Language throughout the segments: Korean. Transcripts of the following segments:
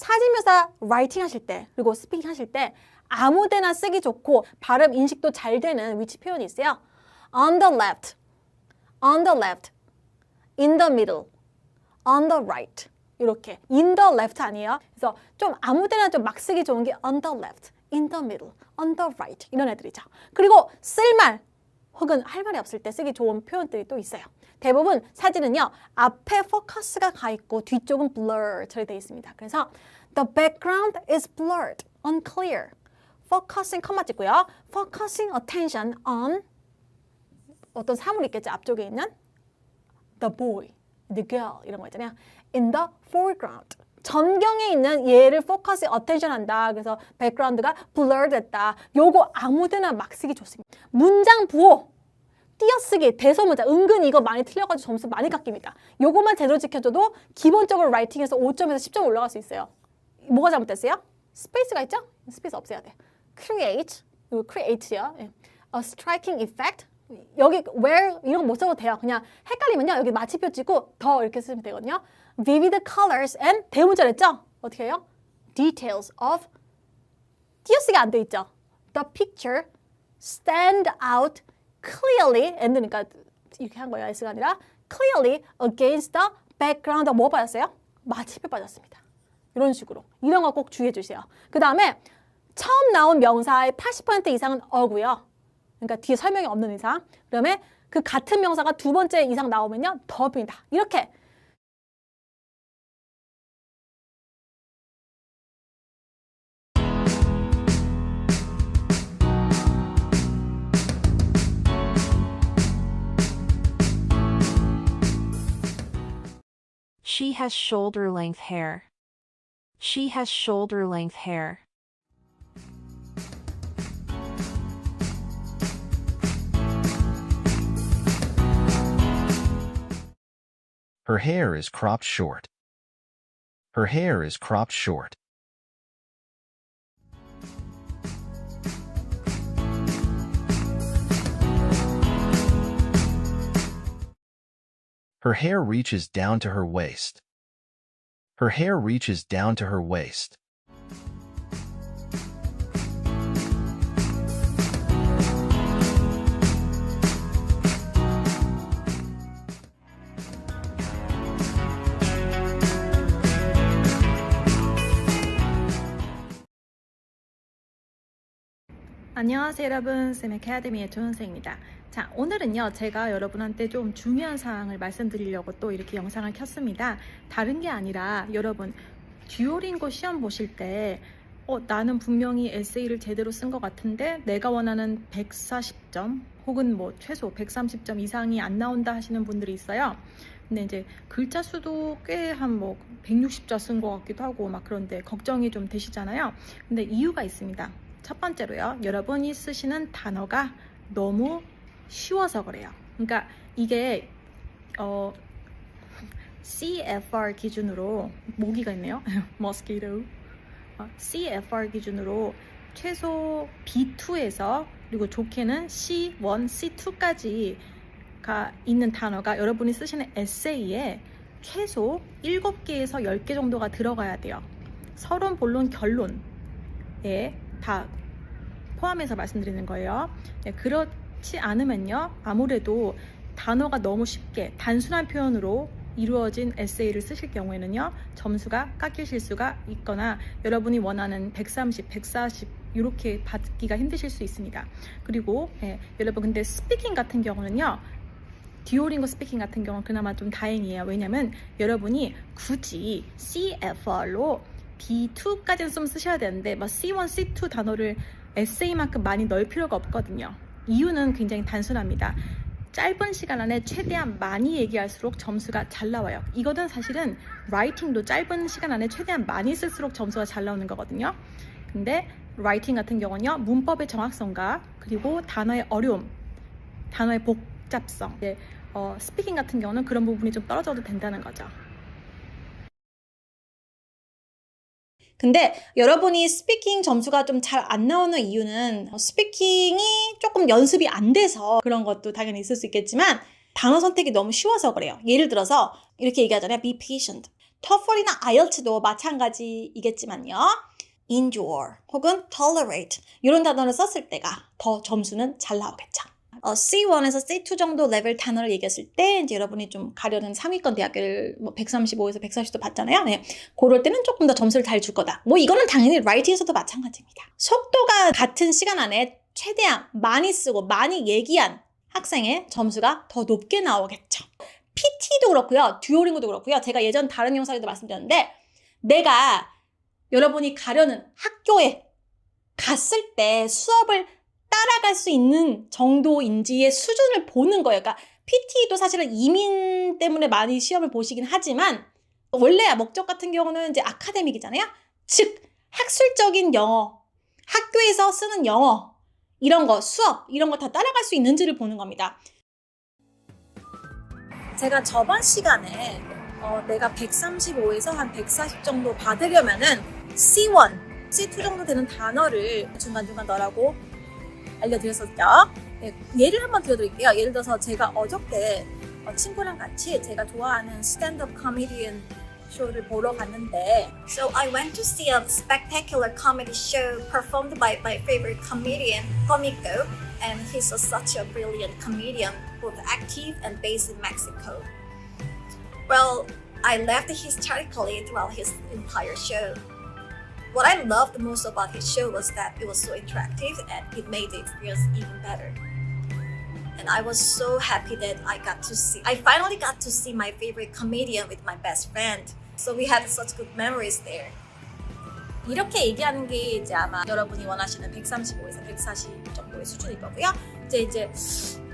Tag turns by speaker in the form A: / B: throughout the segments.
A: 사진묘사 라이팅 하실 때 그리고 스피킹 하실 때 아무 데나 쓰기 좋고 발음 인식도 잘 되는 위치 표현이 있어요. On the left, on the left, in the middle, on the right. 이렇게 in the left 아니에요. 그래서 좀 아무 데나 좀 막 쓰기 좋은 게 on the left, in the middle, on the right 이런 애들이죠. 그리고 쓸말 혹은 할 말이 없을 때 쓰기 좋은 표현들이 또 있어요. 대부분 사진은요. 앞에 포커스가 가 있고 뒤쪽은 blur 처리되어 있습니다. 그래서 the background is blurred, unclear. focusing 컴마 찍고요. focusing attention on 어떤 사물이 있겠죠. 앞쪽에 있는 the boy, the girl 이런 거 있잖아요. in the foreground. 전경에 있는 얘를 focus attention 한다. 그래서 background가 blur 됐다. 요거 아무데나 막 쓰기 좋습니다. 문장 부호, 띄어쓰기, 대소문자. 은근 이거 많이 틀려가지고 점수 많이 깎입니다. 요거만 제대로 지켜줘도 기본적으로 라이팅에서 5점에서 10점 올라갈 수 있어요. 뭐가 잘못됐어요? 스페이스가 있죠? 스페이스 없애야 돼. create, create요. a striking effect. 여기 where 이런 거 못 써도 돼요. 그냥 헷갈리면요. 여기 마침표 찍고 더 이렇게 쓰면 되거든요. vivid colors and 대문자를 했죠? 어떻게 해요? details of 띄어쓰기 안 돼 있죠? the picture stand out clearly and니까 이렇게 한 거예요. S가 아니라 clearly against the background. 뭐 빠졌어요? 마침표 빠졌습니다. 이런 식으로. 이런 거 꼭 주의해 주세요. 그 다음에 처음 나온 명사의 80% 이상은 어고요. 그러니까 뒤에 설명이 없는 이상. 그다음에 그 같은 명사가 두 번째 이상 나오면요. 더 보인다. 이렇게.
B: She has shoulder-length hair. She has shoulder-length hair.
C: Her hair is cropped short. Her hair is cropped short. Her hair reaches down to her waist. Her hair reaches down to her waist.
A: 안녕하세요 여러분, 쌤 아카데미의 조은세입니다. 자, 오늘은요 제가 여러분한테 좀 중요한 사항을 말씀드리려고 또 이렇게 영상을 켰습니다. 다른 게 아니라 여러분 듀오링고 시험 보실 때 나는 분명히 에세이를 제대로 쓴 것 같은데 내가 원하는 140점 혹은 뭐 최소 130점 이상이 안 나온다 하시는 분들이 있어요. 근데 이제 글자 수도 꽤 한 뭐 160자 쓴 것 같기도 하고 막 그런데 걱정이 좀 되시잖아요. 근데 이유가 있습니다. 첫 번째로요. 여러분이 쓰시는 단어가 너무 쉬워서 그래요. 그러니까 이게 CFR 기준으로 모기가 있네요. mosquito. CFR 기준으로 최소 B2에서 그리고 좋게는 C1, C2까지가 있는 단어가 여러분이 쓰시는 에세이에 최소 7개에서 10개 정도가 들어가야 돼요. 서론, 본론, 결론에 다 포함해서 말씀드리는 거예요. 네, 그렇지 않으면요 아무래도 단어가 너무 쉽게 단순한 표현으로 이루어진 에세이를 쓰실 경우에는요 점수가 깎이실 수가 있거나 여러분이 원하는 130, 140 이렇게 받기가 힘드실 수 있습니다. 그리고 여러분 근데 스피킹 같은 경우는요 듀오링고 스피킹 같은 경우는 그나마 좀 다행이에요. 왜냐면 여러분이 굳이 CFR로 B2까지는 좀 쓰셔야 되는데 막 C1, C2 단어를 에세이만큼 많이 넣을 필요가 없거든요. 이유는 굉장히 단순합니다. 짧은 시간 안에 최대한 많이 얘기할수록 점수가 잘 나와요. 이거는 사실은 라이팅도 짧은 시간 안에 최대한 많이 쓸수록 점수가 잘 나오는 거거든요. 근데 라이팅 같은 경우는요 문법의 정확성과 그리고 단어의 어려움, 단어의 복잡성, 스피킹 같은 경우는 그런 부분이 좀 떨어져도 된다는 거죠. 근데 여러분이 스피킹 점수가 좀 잘 안 나오는 이유는 스피킹이 조금 연습이 안 돼서 그런 것도 당연히 있을 수 있겠지만 단어 선택이 너무 쉬워서 그래요. 예를 들어서 이렇게 얘기하잖아요. Be patient. TOEFL이나 IELTS도 마찬가지이겠지만요. endure 혹은 tolerate 이런 단어를 썼을 때가 더 점수는 잘 나오겠죠. C1에서 C2 정도 레벨 단어를 얘기했을 때 이제 여러분이 좀 가려는 상위권 대학교를 뭐 135에서 140도 봤잖아요. 네. 그럴 때는 조금 더 점수를 잘 줄 거다. 뭐 이거는 당연히 라이팅에서도 마찬가지입니다. 속도가 같은 시간 안에 최대한 많이 쓰고 많이 얘기한 학생의 점수가 더 높게 나오겠죠. PT도 그렇고요. 듀오링고도 그렇고요. 제가 예전 다른 영상에도 말씀드렸는데 내가 여러분이 가려는 학교에 갔을 때 수업을 따라갈 수 있는 정도인지의 수준을 보는 거예요. 그러니까 PT도 사실은 이민 때문에 많이 시험을 보시긴 하지만 원래 목적 같은 경우는 이제 아카데믹이잖아요. 즉 학술적인 영어, 학교에서 쓰는 영어 이런 거, 수업 이런 거 다 따라갈 수 있는지를 보는 겁니다. 제가 저번 시간에 내가 135에서 한 140 정도 받으려면은 C1, C2 정도 되는 단어를 중간중간 넣으라고 알려드렸었죠. 네, 예를 한번 들어드릴게요. 예를 들어서 제가 어저께 친구랑 같이 제가 좋아하는 스탠드업 코미디언 쇼를 보러 갔는데
D: So I went to see a spectacular comedy show performed by my favorite comedian, Comico, and he's such a brilliant comedian, both active and based in Mexico. Well, I laughed hysterically throughout his entire show. What I loved most about his show was that it was so interactive and it made the experience even better. And I was so happy that I finally got to see my favorite comedian with my best friend. So we had such good memories there.
A: 이렇게 얘기하는 게 이제 아마 여러분이 원하시는 135에서 140 정도의 수준일 거고요. 이제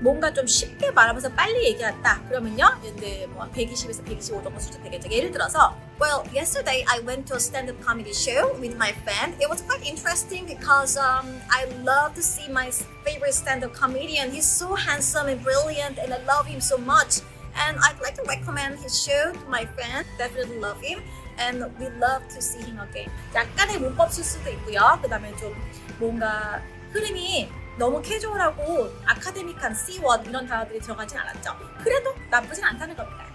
A: 뭔가 좀 쉽게 말하면서 빨리 얘기한다. 그러면요, 이제 뭐 120에서 125 정도 수준 되겠죠. 예를 들어서
D: Well, yesterday I went to a stand-up comedy show with my friend. It was quite interesting because I love to see my favorite stand-up comedian. He's so handsome and brilliant, and I love him so much. And I'd like to recommend his show to my friend. Definitely love him, and we love to see him again.
A: 약간의 문법 실수도 있고요. 그 다음에 좀 뭔가 흐름이 너무 캐주얼하고 아카데믹한 C1 이런 단어들이 들어가진 않았죠. 그래도 나쁘진 않다는 겁니다.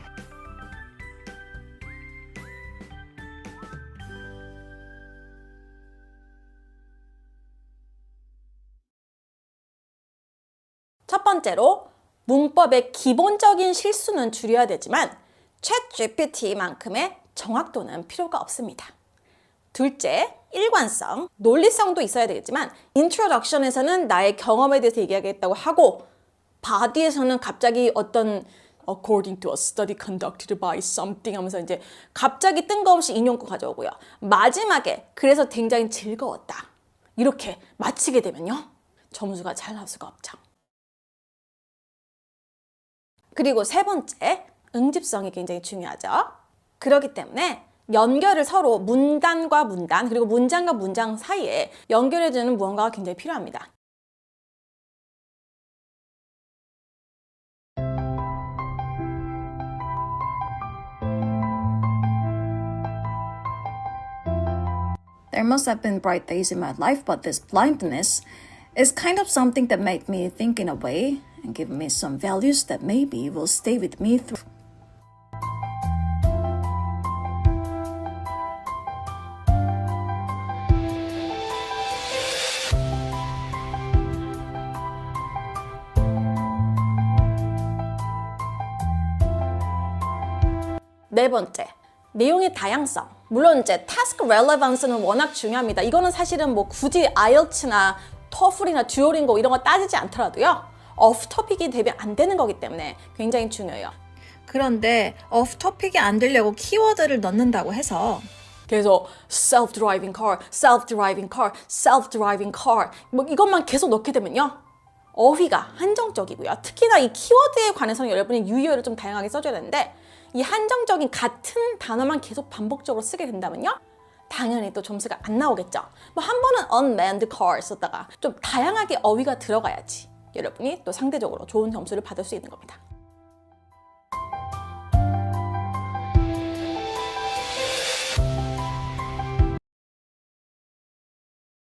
A: 첫 번째로 문법의 기본적인 실수는 줄여야 되지만 챗GPT만큼의 정확도는 필요가 없습니다. 둘째, 일관성, 논리성도 있어야 되겠지만 인트로덕션에서는 나의 경험에 대해서 얘기하겠다고 하고 바디에서는 갑자기 어떤 according to a study conducted by something 하면서 이제 갑자기 뜬금없이 인용구 가져오고요. 마지막에 그래서 굉장히 즐거웠다. 이렇게 마치게 되면요. 점수가 잘 나올 수가 없죠. 그리고 세 번째, 응집성이 굉장히 중요하죠. 그렇기 때문에 연결을 서로 문단과 문단 그리고 문장과 문장 사이에 연결해주는 무언가가 굉장히 필요합니다.
D: There must have been bright days in my life, but this blindness is kind of something that made me think in a way and give me some values that maybe will stay with me through.
A: 네 번째, 내용의 다양성. 물론 이제 task relevance는 워낙 중요합니다. 이거는 사실은 뭐 굳이 IELTS나 TOEFL이나 듀오링고 이런 거 따지지 않더라도요. off topic이 되면 안 되는 거기 때문에 굉장히 중요해요. 그런데 off topic이 안 되려고 키워드를 넣는다고 해서 계속 self-driving car, self-driving car, self-driving car 뭐 이것만 계속 넣게 되면요. 어휘가 한정적이고요. 특히나 이 키워드에 관해서는 여러분이 유의어를 좀 다양하게 써줘야 되는데 이 한정적인 같은 단어만 계속 반복적으로 쓰게 된다면요. 당연히 또 점수가 안 나오겠죠. 뭐 한 번은 unmanned car 썼다가 좀 다양하게 어휘가 들어가야지 여러분이 또 상대적으로 좋은 점수를 받을 수 있는 겁니다.